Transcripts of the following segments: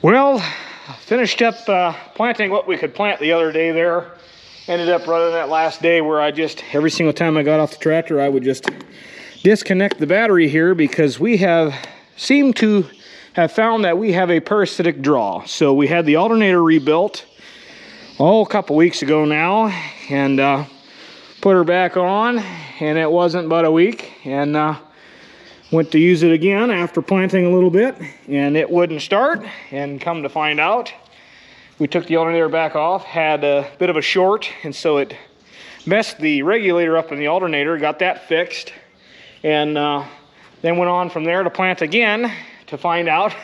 Well, finished up planting what we could plant the other day there. Ended up running that last day where I just, every single time I got off the tractor, I would just disconnect the battery here because we have seemed to have found that we have a parasitic draw. So we had the alternator rebuilt a couple weeks ago now, and put her back on, and it wasn't but a week, and went to use it again after planting a little bit, and it wouldn't start. And come to find out, we took the alternator back off, had a bit of a short, and so it messed the regulator up in the alternator, got that fixed, and then went on from there to plant again to find out.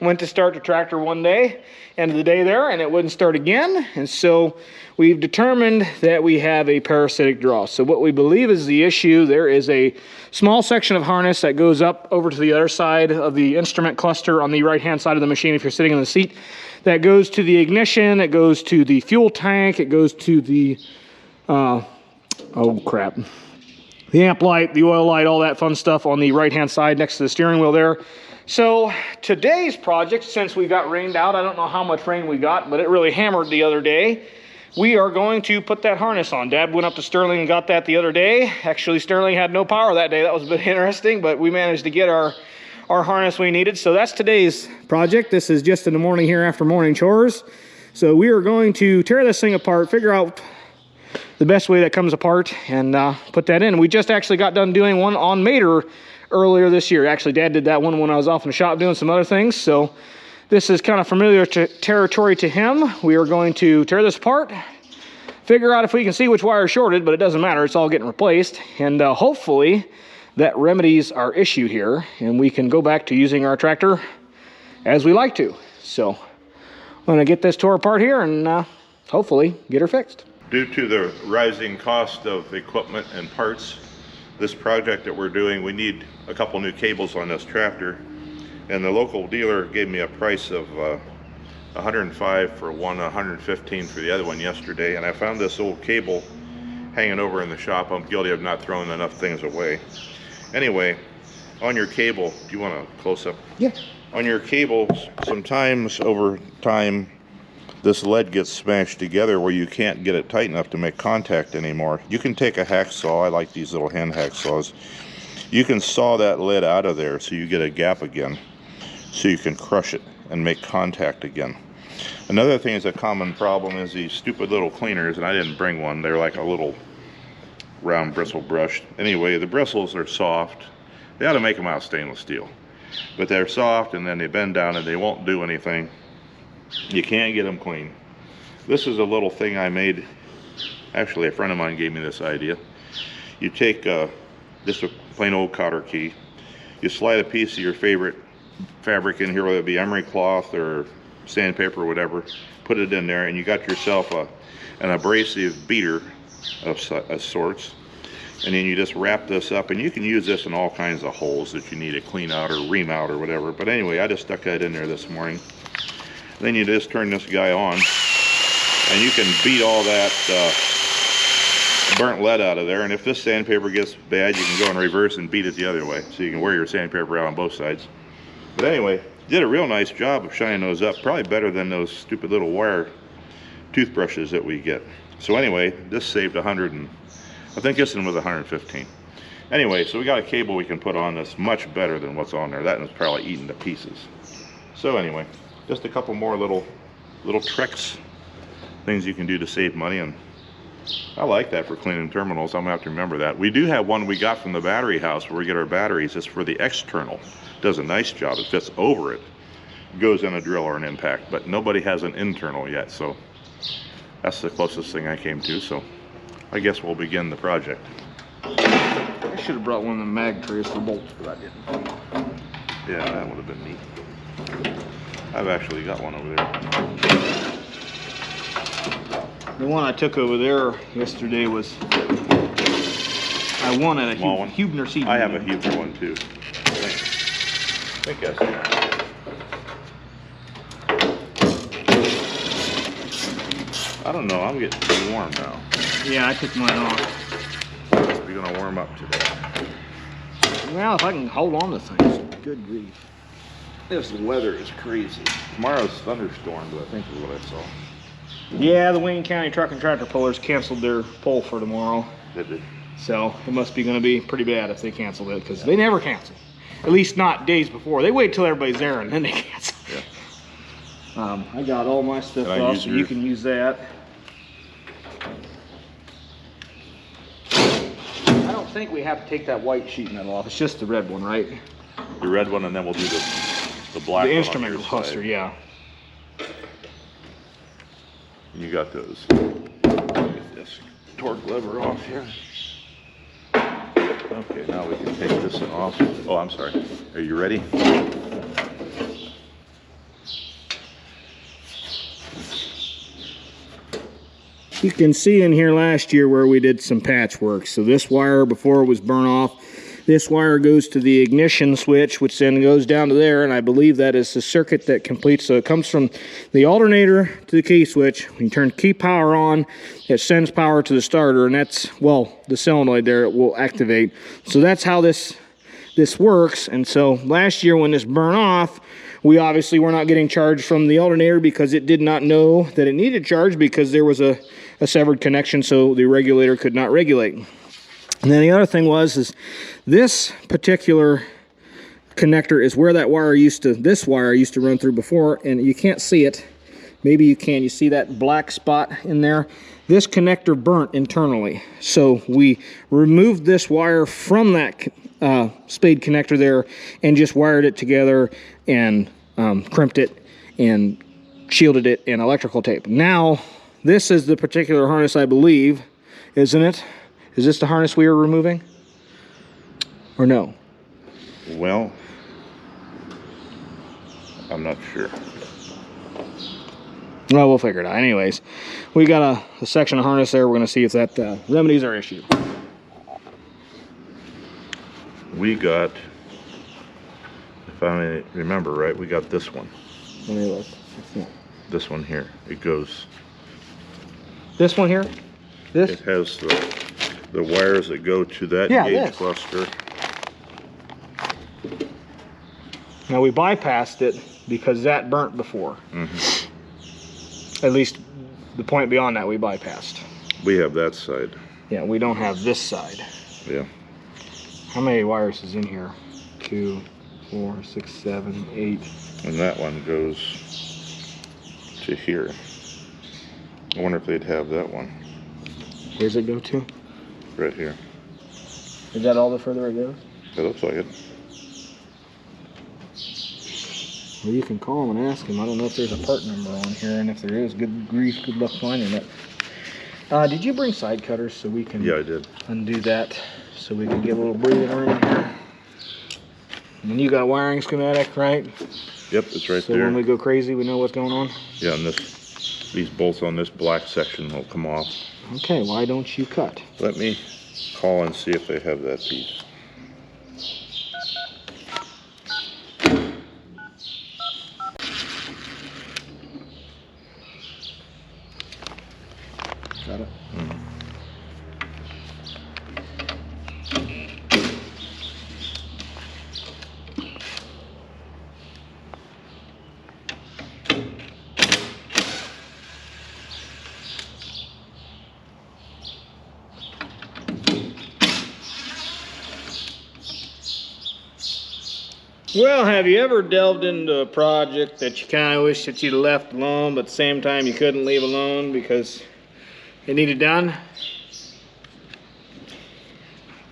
Went to start the tractor one day, end of the day there, and it wouldn't start again. And so we've determined that we have a parasitic draw. So what we believe is the issue, there is a small section of harness that goes up over to the other side of the instrument cluster on the right hand side of the machine if you're sitting in the seat, that goes to the ignition, it goes to the fuel tank, it goes to the the amp light, the oil light, all that fun stuff on the right hand side next to the steering wheel there. So today's project, since we got rained out, I don't know how much rain we got, but it really hammered the other day. We are going to put that harness on. Dad went up to Sterling and got that the other day. Actually, Sterling had no power that day. That was a bit interesting, but we managed to get our harness we needed. So that's today's project. This is just in the morning here after morning chores. So we are going to tear this thing apart, figure out the best way that comes apart, and put that in. We just actually got done doing one on Mater earlier this year. Actually, Dad did that one when I was off in the shop doing some other things. So this is kind of familiar territory to him. We are going to tear this apart, figure out if we can see which wire is shorted, but it doesn't matter. It's all getting replaced. And hopefully that remedies our issue here, and we can go back to using our tractor as we like to. So I'm going to get this tore apart here and hopefully get her fixed. Due to the rising cost of equipment and parts, this project that we're doing, we need a couple new cables on this tractor, and the local dealer gave me a price of $105 for one, $115 for the other one yesterday. And I found this old cable hanging over in the shop. I'm guilty of not throwing enough things away. Anyway, on your cable, do you want a close-up? Yeah. On your cable, sometimes over time this lead gets smashed together where you can't get it tight enough to make contact anymore. You can take a hacksaw, I like these little hand hacksaws, you can saw that lead out of there so you get a gap again, so you can crush it and make contact again. Another thing is a common problem is these stupid little cleaners, and I didn't bring one, they're like a little round bristle brush. Anyway, the bristles are soft. They ought to make them out of stainless steel, but they're soft and then they bend down and they won't do anything. You can't get them clean. This is a little thing I made. Actually, a friend of mine gave me this idea. You take just a plain old cotter key, you slide a piece of your favorite fabric in here, whether it be emery cloth or sandpaper or whatever, put it in there, and you got yourself an abrasive beater of sorts. And then you just wrap this up, and you can use this in all kinds of holes that you need to clean out or ream out or whatever. But anyway, I just stuck that in there this morning. Then you just turn this guy on, and you can beat all that burnt lead out of there. And if this sandpaper gets bad, you can go in reverse and beat it the other way, so you can wear your sandpaper out on both sides. But anyway, did a real nice job of shining those up, probably better than those stupid little wire toothbrushes that we get. So anyway, this saved 100, and I think this one was 115. Anyway, so we got a cable we can put on that's much better than what's on there. That one's probably eaten to pieces. So anyway, just a couple more little tricks, things you can do to save money, and I like that for cleaning terminals. I'm gonna have to remember that. We do have one we got from the battery house where we get our batteries. It's for the external. Does a nice job. It fits over it. Goes in a drill or an impact, but nobody has an internal yet, so that's the closest thing I came to. So I guess we'll begin the project. I should have brought one of the mag trays for bolts, but I didn't. Yeah, that would have been neat. I've actually got one over there. The one I took over there yesterday was, I won at a Huebner seed. I have a Huebner one too. I think that's it. I don't know, I'm getting too warm now. Yeah, I took mine off. You're gonna warm up today. Well, if I can hold on to things, good grief. This weather is crazy. Tomorrow's thunderstorm, but I think is what I saw. Yeah, the Wayne County Truck and Tractor Pullers canceled their pull for tomorrow. Did they? So it must be going to be pretty bad if they canceled it, because they never cancel. At least not days before. They wait till everybody's there and then they cancel. Yeah. I got all my stuff off, so you can use that. I don't think we have to take that white sheet metal off. It's just the red one, right? The red one, and then we'll do the black one. The instrument cluster, side. yeah. You got those. Get this torque lever off here. Okay, now we can take this one off. Oh, I'm sorry. Are you ready? You can see in here last year where we did some patchwork. So this wire, before it was burnt off, this wire goes to the ignition switch, which then goes down to there, and I believe that is the circuit that completes. So it comes from the alternator to the key switch. When you turn key power on, it sends power to the starter, and that's, well, the solenoid there, it will activate. So that's how this works. And so last year when this burned off, we obviously were not getting charged from the alternator because it did not know that it needed charge because there was a severed connection, so the regulator could not regulate. And then the other thing is this particular connector is where that wire this wire used to run through before, and you can't see it. Maybe you can. You see that black spot in there? This connector burnt internally. So we removed this wire from that spade connector there and just wired it together and crimped it and shielded it in electrical tape. Now, this is the particular harness, I believe, isn't it? Is this the harness we were removing? Or no? Well, I'm not sure. Well, we'll figure it out. Anyways, we got a section of harness there. We're going to see if that remedies our issue. We got, if I remember right, we got this one. Let me look. Yeah. This one here. It goes. This one here? This? It has the wires that go to that gauge cluster. Now we bypassed it because that burnt before. At least the point beyond that we bypassed. We have that side. Yeah, we don't have this side. Yeah. How many wires is in here? 2, 4, 6, 7, 8. And that one goes to here. I wonder if they'd have that one. Where's it go to? Right here. Is that all the further it goes? It looks like it. Well, you can call him and ask him. I don't know if there's a part number on here, and if there is, good grief, good luck finding it. Did you bring side cutters so we can Yeah, I did. undo that so we can get a little breathing room here? And you got a wiring schematic, right? Yep, it's right so there. So when we go crazy, we know what's going on? Yeah, and these bolts on this black section will come off. Okay, why don't you cut? Let me call and see if they have that piece. Got it? Well, have you ever delved into a project that you kind of wish that you'd left alone, but at the same time you couldn't leave alone because it needed done?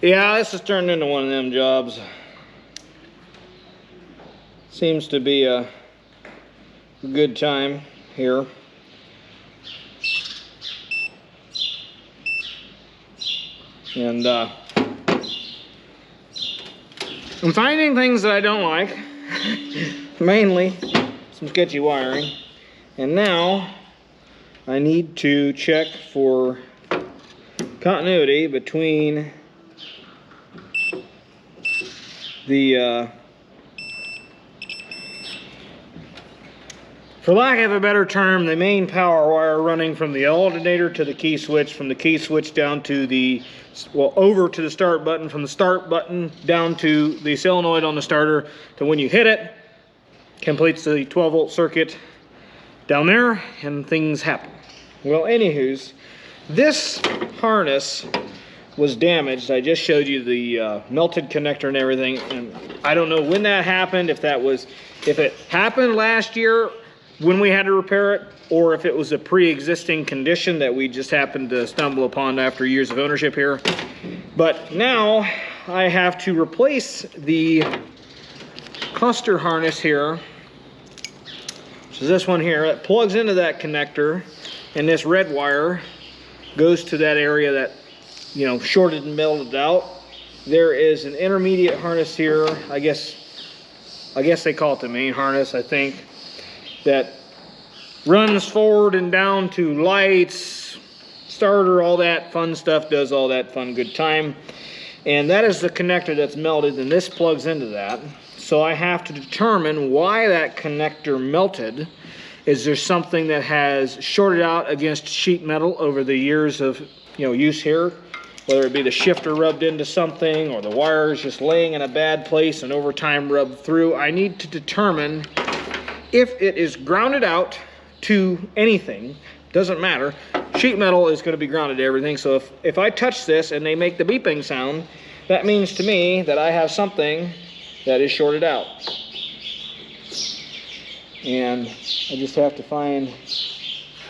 Yeah, this has turned into one of them jobs. Seems to be a good time here. And I'm finding things that I don't like, mainly some sketchy wiring, and now I need to check for continuity between the, for lack of a better term, the main power wire running from the alternator to the key switch, from the key switch down to the, well, over to the start button, from the start button down to the solenoid on the starter, to when you hit it, completes the 12-volt circuit down there, and things happen. Well, anywho's, this harness was damaged. I just showed you the melted connector and everything, and I don't know when that happened, if it happened last year when we had to repair it, or if it was a pre-existing condition that we just happened to stumble upon after years of ownership here. But now I have to replace the cluster harness here. So this one here, it plugs into that connector, and this red wire goes to that area that, you know, shorted and melted out. There is an intermediate harness here. I guess they call it the main harness, I think, that runs forward and down to lights, starter, all that fun stuff, does all that fun good time. And that is the connector that's melted, and this plugs into that. So I have to determine why that connector melted. Is there something that has shorted out against sheet metal over the years of, you know, use here? Whether it be the shifter rubbed into something, or the wires just laying in a bad place and over time rubbed through. I need to determine if it is grounded out to anything. Doesn't matter. Sheet metal is going to be grounded to everything. So if I touch this and they make the beeping sound, that means to me that I have something that is shorted out. And I just have to find,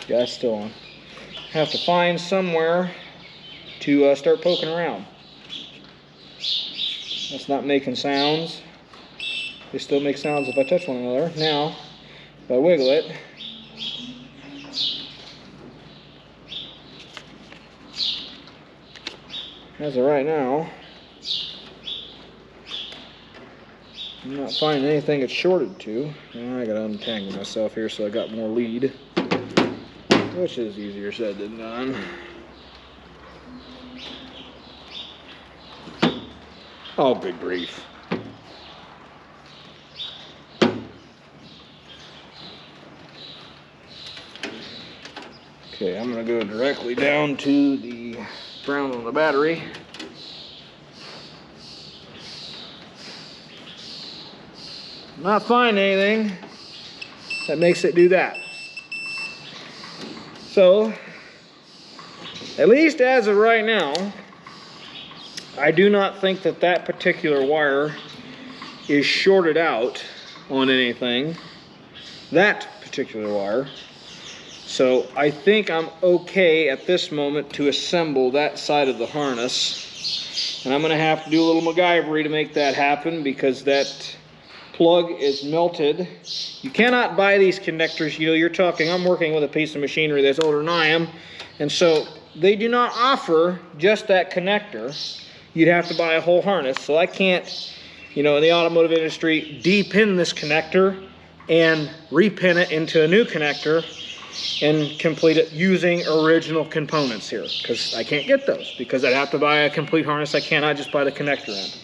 yeah, it's still on. Have to find somewhere to start poking around. That's not making sounds. They still make sounds if I touch one another. Now, if I wiggle it, as of right now, I'm not finding anything it's shorted to. I gotta untangle myself here so I got more lead, which is easier said than done. Oh, good grief. Okay, I'm gonna go directly down to the ground on the battery. Not finding anything that makes it do that. So, at least as of right now, I do not think that that particular wire is shorted out on anything. That particular wire. So I think I'm okay at this moment to assemble that side of the harness. And I'm going to have to do a little MacGyvery to make that happen, because that plug is melted. You cannot buy these connectors. You know, you're talking, I'm working with a piece of machinery that's older than I am, and so they do not offer just that connector. You'd have to buy a whole harness. So I can't, you know, in the automotive industry, de-pin this connector and repin it into a new connector and complete it using original components here, because I can't get those, because I'd have to buy a complete harness. I cannot just buy the connector end.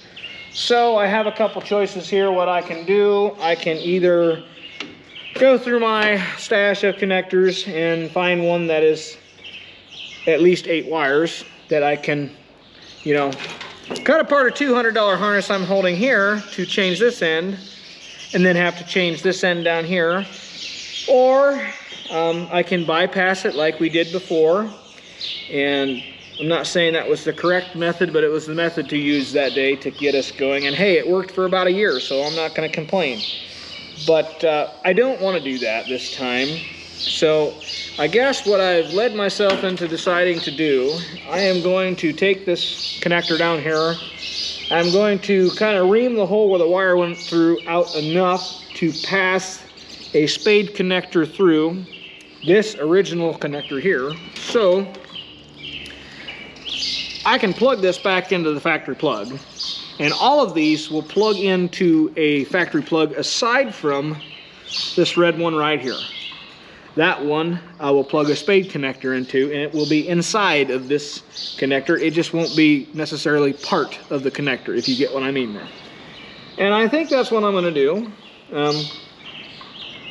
So I have a couple choices here what I can do. I can either go through my stash of connectors and find one that is at least 8 wires that I can, you know, cut apart a $200 harness I'm holding here to change this end, and then have to change this end down here. Or I can bypass it like we did before, and I'm not saying that was the correct method, but it was the method to use that day to get us going. And hey, it worked for about a year, so I'm not going to complain. But I don't want to do that this time. So I guess what I've led myself into deciding to do, I am going to take this connector down here. I'm going to kind of ream the hole where the wire went through out enough to pass a spade connector through this original connector here. So I can plug this back into the factory plug, and all of these will plug into a factory plug aside from this red one right here. That one I will plug a spade connector into, and it will be inside of this connector. It just won't be necessarily part of the connector, if you get what I mean there. And I think that's what I'm going to do.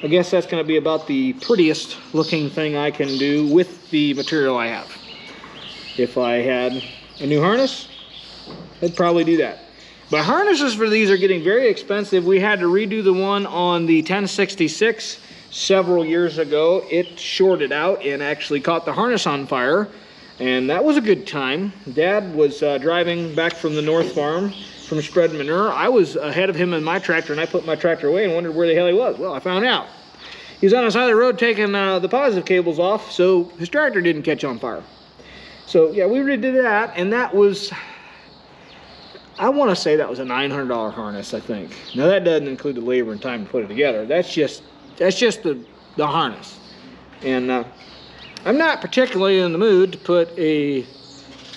I guess that's going to be about the prettiest looking thing I can do with the material I have. If I had a new harness, I'd probably do that. But harnesses for these are getting very expensive. We had to redo the one on the 1066 several years ago. It shorted out and actually caught the harness on fire. And that was a good time. Dad was driving back from the North Farm from spread manure. I was ahead of him in my tractor, and I put my tractor away and wondered where the hell he was. Well, I found out. He was on the side of the road taking the positive cables off, so his tractor didn't catch on fire. So yeah, we redid that, and that was, I want to say that was a $900 harness, I think. Now that doesn't include the labor and time to put it together. That's just the harness. And I'm not particularly in the mood to put a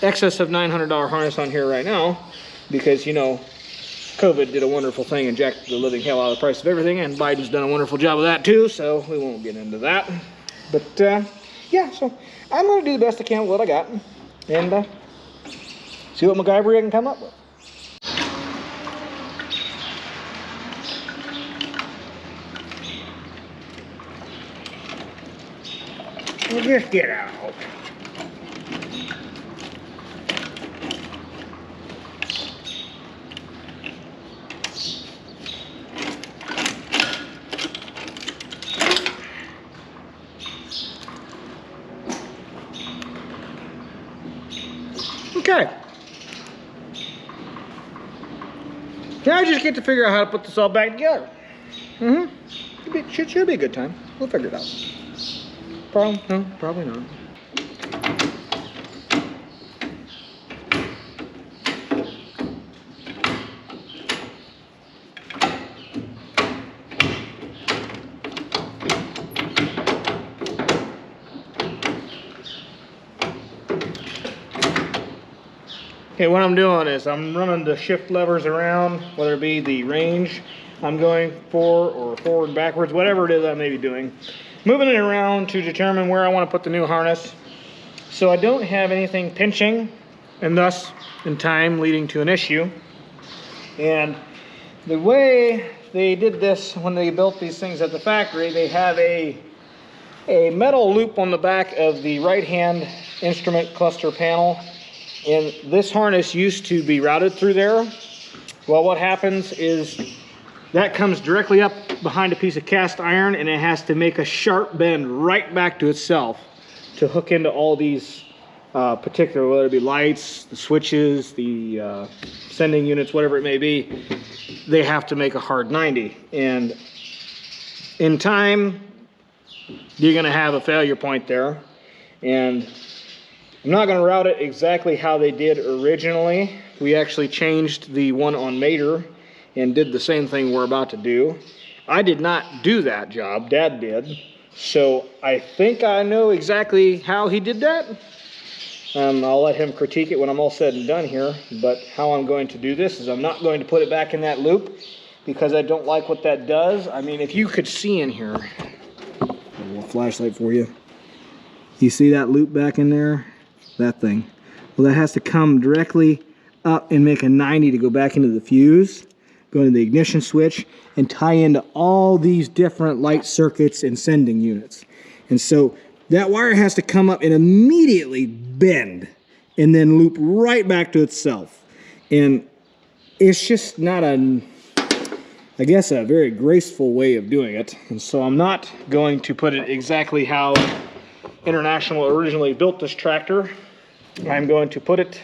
excess of $900 harness on here right now, because, you know, COVID did a wonderful thing and jacked the living hell out of the price of everything, and Biden's done a wonderful job of that too, so we won't get into that. But yeah, so I'm going to do the best I can with what I got, and see what MacGyver I can come up with. We'll just get out. Okay. Now I just get to figure out how to put this all back together. Should be a good time. We'll figure it out. No, probably not. Okay, what I'm doing is I'm running the shift levers around, whether it be the range I'm going for or forward and backwards, whatever it is I may be doing. Moving it around to determine where I want to put the new harness, so I don't have anything pinching and thus in time leading to an issue. And the way they did this when they built these things at the factory, they have a metal loop on the back of the right hand instrument cluster panel, and this harness used to be routed through there. Well, what happens is that comes directly up behind a piece of cast iron, and it has to make a sharp bend right back to itself to hook into all these particular, whether it be lights, the switches, the sending units, whatever it may be. They have to make a hard 90. And in time, you're gonna have a failure point there. And I'm not gonna route it exactly how they did originally. We actually changed the one on Mater and did the same thing we're about to do. I did not do that job, Dad did. So I think I know exactly how he did that. I'll let him critique it when I'm all said and done here, but how I'm going to do this is I'm not going to put it back in that loop because I don't like what that does. I mean, if you could see in here, a little flashlight for you. You see that loop back in there? That thing. Well, that has to come directly up and make a 90 to go back into the fuse, go into the ignition switch, and tie into all these different light circuits and sending units. And so that wire has to come up and immediately bend and then loop right back to itself. And it's just not I guess a very graceful way of doing it. And so I'm not going to put it exactly how International originally built this tractor. I'm going to put it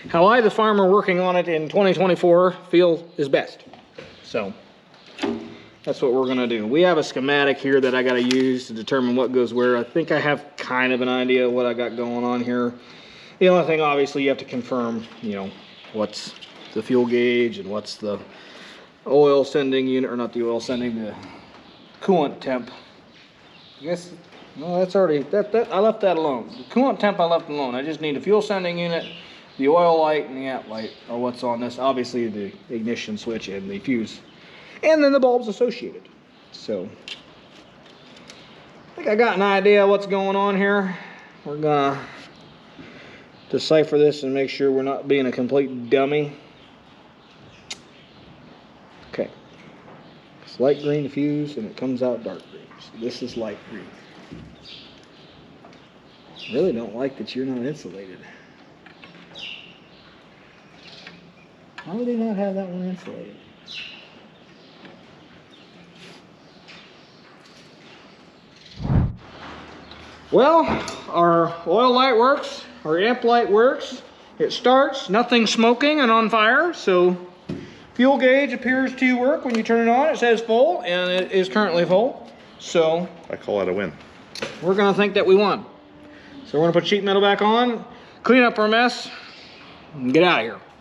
how I, the farmer working on it in 2024, feel is best. So that's what we're gonna do. We have a schematic here that I gotta use to determine what goes where. I think I have kind of an idea of what I got going on here. The only thing, obviously, you have to confirm, you know, what's the fuel gauge and what's the oil sending unit, or not the oil sending, the coolant temp. I guess, no, that's already, I left that alone. The coolant temp I left alone. I just need a fuel sending unit, the oil light, and the app light are what's on this. Obviously the ignition switch and the fuse. And then the bulbs associated. So, I think I got an idea of what's going on here. We're gonna decipher this and make sure we're not being a complete dummy. Okay. It's light green fuse and it comes out dark green. So this is light green. I really don't like that you're not insulated. How would they not have that one insulated? Well, our oil light works, our amp light works. It starts, nothing smoking and on fire, so fuel gauge appears to work. When you turn it on, it says full, and it is currently full. So I call it a win. we're gonna think that we won. So we're gonna put sheet metal back on, clean up our mess, and get out of here.